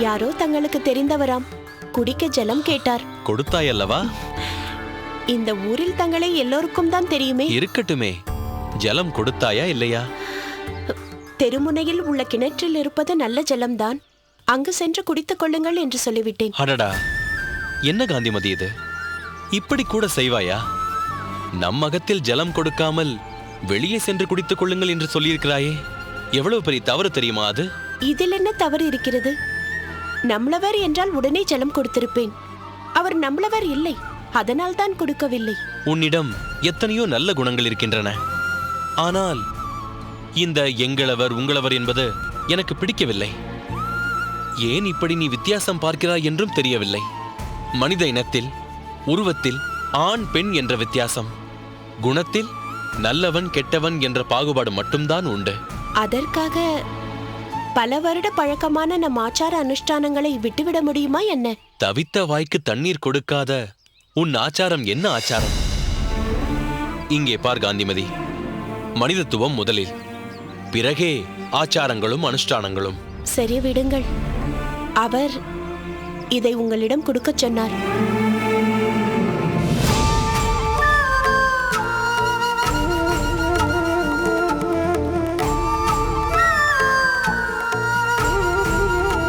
யாரோ தங்களுக்கு தெரிந்தவராம், குடிக்க ஜலம் கேட்டார். கொடுத்தாயல்லவா? இந்த ஊரில் தங்களை எல்லோருக்கும் தான் தெரியுமே. இருக்கட்டுமே, ஜலம் கொடுத்தாயா இல்லையா? தெருமுனையில் உள்ள கிணற்றில் இருப்பது நல்ல ஜலம்தான், அங்கு சென்று குடித்துக் கொள்ளுங்கள் என்று சொல்லிவிட்டேன். அடடா, என்ன காந்திமதி இது? இப்படி கூட செய்வாயா? நம் அகத்தில் ஜலம் கொடுக்காமல் வெளியே சென்று குடித்துக் கொள்ளுங்கள் என்று சொல்லியிருக்கிறாயே, எவ்வளவு பெரிய தவறு தெரியுமா அது? இதில் என்ன தவறு இருக்கிறது? நம்மளவர் என்றால் உடனே ஜலம் கொடுத்திருப்பேன். அவர் நம்மளவர் இல்லை, அதனால் தான் கொடுக்கவில்லை. உன்னிடம் எத்தனையோ நல்ல குணங்கள் இருக்கின்றன. ஆனால் இந்த எங்களவர் உங்களவர் என்பது எனக்கு பிடிக்கவில்லை. ஏன் இப்படி நீ வித்தியாசம் பார்க்கிறாய் என்றும் தெரியவில்லை. மனித இனத்தில் உருவத்தில் ஆண் பெண் என்ற வித்தியாசம், குணத்தில் நல்லவன் கெட்டவன் என்ற பாகுபாடு மட்டும்தான் உண்டு. அதற்காக பல வருட பழக்கமான நம் ஆச்சார அனுஷ்டானங்களை விட்டுவிட முடியுமா என்ன? தவித்த வாய்க்கு தண்ணீர் கொடுக்காத உன் ஆச்சாரம் என்ன ஆச்சாரம்? இங்கே பார் காந்திமதி, மனிதத்துவம் முதலில், பிறகே ஆச்சாரங்களும் அனுஷ்டானங்களும். சரி விடுங்கள், அவர் இதை உங்களிடம் கொடுக்கச் சொன்னார்.